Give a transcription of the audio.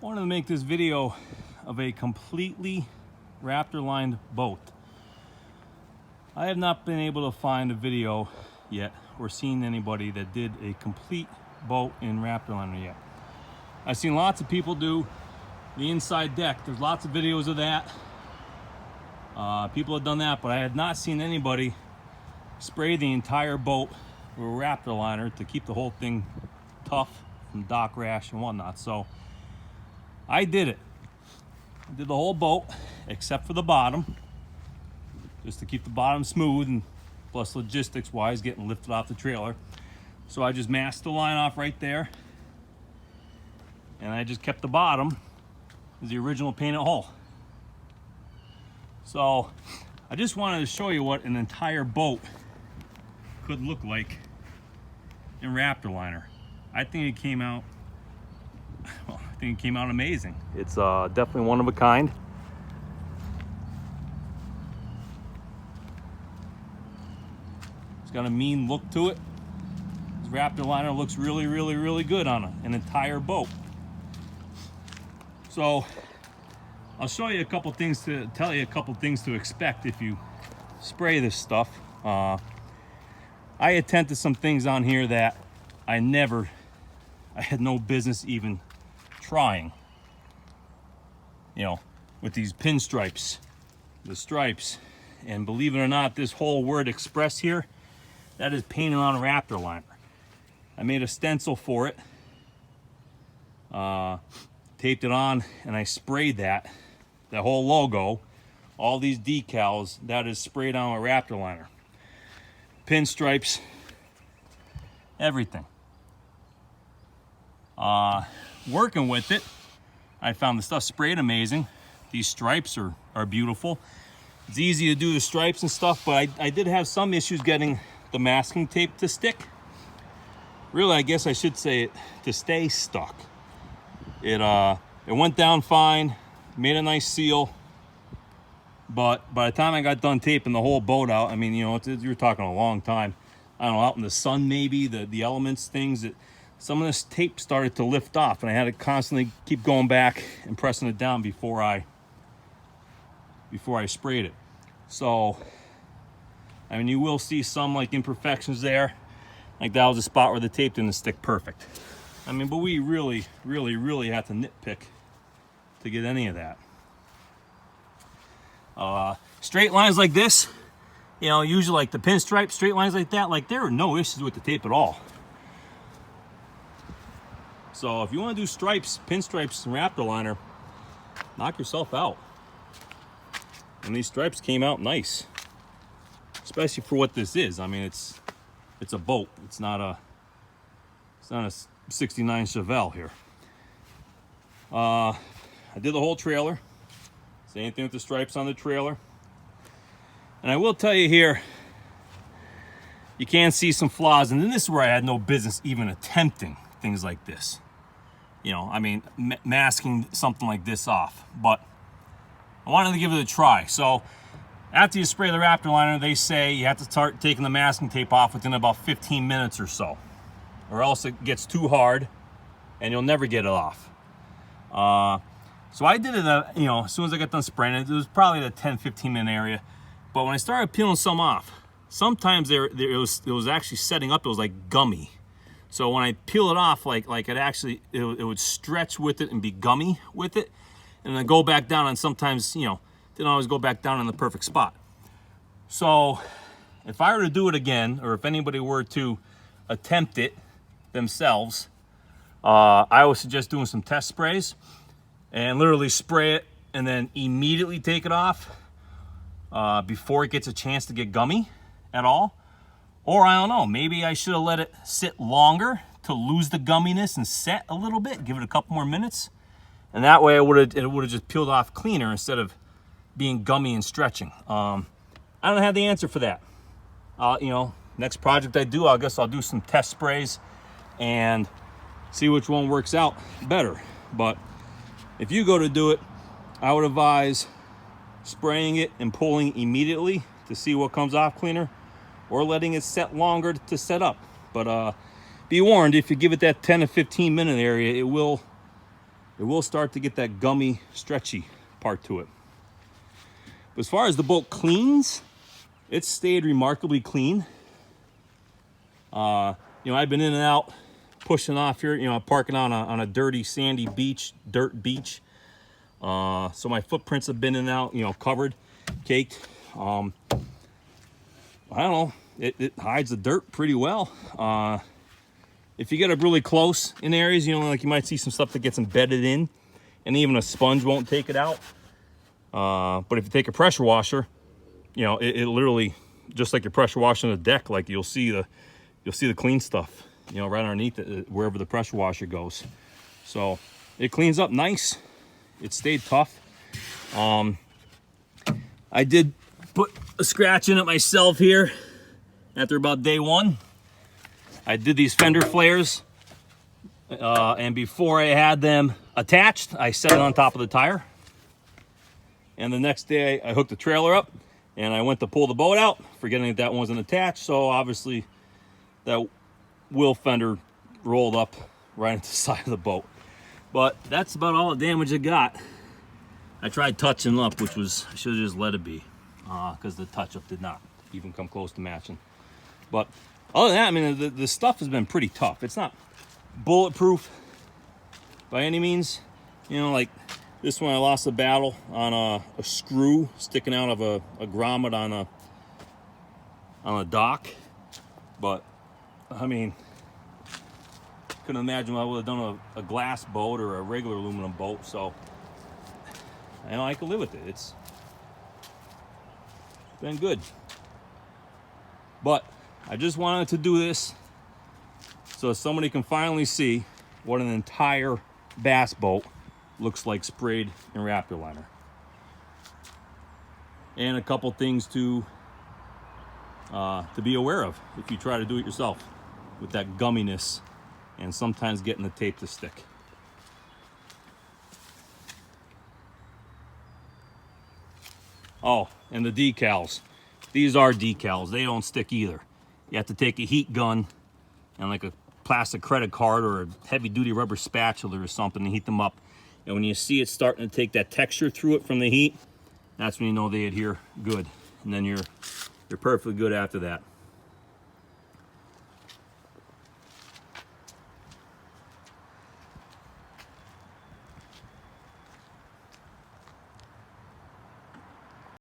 I wanted to make this video of a completely Raptor lined boat. I have not been able to find a video yet or seen anybody that did a complete boat in Raptor liner yet. I've seen lots of people do the inside deck. There's lots of videos of that. People have done that, but I had not seen anybody spray the entire boat with a Raptor liner to keep the whole thing tough from dock rash and whatnot. So I did it. I did the whole boat except for the bottom, just to keep the bottom smooth and plus logistics wise getting lifted off the trailer. So I just masked the line off right there, and I just kept the bottom as the original painted hull. So I just wanted to show you what an entire boat could look like in Raptor liner. I think it came out, well, I think it came out amazing. It's definitely one of a kind. It's got a mean look to it. This Raptor liner looks really, really, really good on an entire boat. So I'll show you a couple things to tell you a couple things to expect if you spray this stuff. I attempted some things on here that I had no business even trying. You know, with these pinstripes, the stripes, and believe it or not, this whole word express here, that is painted on a Raptor liner. I made a stencil for it, taped it on, and I sprayed that whole logo, all these decals, that is sprayed on a Raptor liner. Pinstripes, everything. Working with it, I found the stuff sprayed amazing. These stripes are beautiful. It's easy to do the stripes and stuff, but I did have some issues getting the masking tape to stick. Really, I guess I should say it to stay stuck. It went down fine, made a nice seal, but by the time I got done taping the whole boat out, I mean, you know, you're talking a long time. I don't know, out in the sun maybe, the elements, things, that some of this tape started to lift off, and I had to constantly keep going back and pressing it down before I sprayed it. So, I mean, you will see some like imperfections there. Like that was a spot where the tape didn't stick perfect. I mean, but we really, really, really had to nitpick to get any of that. Straight lines like this, you know, usually like the pinstripe, straight lines like that, like there are no issues with the tape at all. So if you want to do stripes, pinstripes, and Raptor liner, knock yourself out. And these stripes came out nice, especially for what this is. I mean, it's a boat. It's not a 69 Chevelle here. I did the whole trailer. Same thing with the stripes on the trailer. And I will tell you here, you can see some flaws, and then this is where I had no business even attempting things like this. You know, I mean, masking something like this off, but I wanted to give it a try. So after you spray the Raptor liner, they say you have to start taking the masking tape off within about 15 minutes or so, or else it gets too hard and you'll never get it off. So I did it, you know, as soon as I got done spraying it, it was probably the 10-15 minute area. But when I started peeling some off, sometimes it was actually setting up, it was like gummy. So when I peel it off, like it would stretch with it and be gummy with it, and then go back down, and sometimes, you know, didn't always go back down in the perfect spot. So if I were to do it again, or if anybody were to attempt it themselves, I would suggest doing some test sprays and literally spray it and then immediately take it off before it gets a chance to get gummy at all. Or I don't know, maybe I should have let it sit longer to lose the gumminess and set a little bit, give it a couple more minutes. And that way it would have just peeled off cleaner instead of being gummy and stretching. I don't have the answer for that. You know, next project I do, I guess I'll do some test sprays and see which one works out better. But if you go to do it, I would advise spraying it and pulling immediately to see what comes off cleaner, or letting it set longer to set up. But be warned, if you give it that 10 to 15 minute area, it will it will start to get that gummy, stretchy part to it. But as far as the boat cleans, it's stayed remarkably clean. You know, I've been in and out, pushing off here, you know, parking on a dirty, sandy beach, dirt beach. So my footprints have been in and out, you know, covered, caked. I don't know, it hides the dirt pretty well. If you get up really close in areas, you know, like you might see some stuff that gets embedded in, and even a sponge won't take it out. But if you take a pressure washer, you know, it literally, just like your pressure washer on the deck, like you'll see the clean stuff, you know, right underneath it, wherever the pressure washer goes. So it cleans up nice. It stayed tough. I did put a scratch in it myself here after about day one. I did these fender flares, and before I had them attached, I set it on top of the tire. And the next day I hooked the trailer up and I went to pull the boat out, forgetting that wasn't attached. So obviously that wheel fender rolled up right into the side of the boat. But that's about all the damage it got. I tried touching up, which was, I should have just let it be, because the touch-up did not even come close to matching. But other than that, I mean, the stuff has been pretty tough. It's not bulletproof by any means. You know, like this one, I lost a battle on a screw sticking out of a grommet on a dock. But I mean, couldn't imagine what I would have done a glass boat or a regular aluminum boat. So, you know, I can live with it. It's been good. But I just wanted to do this so somebody can finally see what an entire bass boat looks like sprayed in Raptor liner. And a couple things to be aware of if you try to do it yourself with that gumminess and sometimes getting the tape to stick. Oh, and the decals. These are decals. They don't stick either. You have to take a heat gun and like a plastic credit card or a heavy-duty rubber spatula or something and heat them up. And when you see it starting to take that texture through it from the heat, that's when you know they adhere good. And then you're perfectly good after that.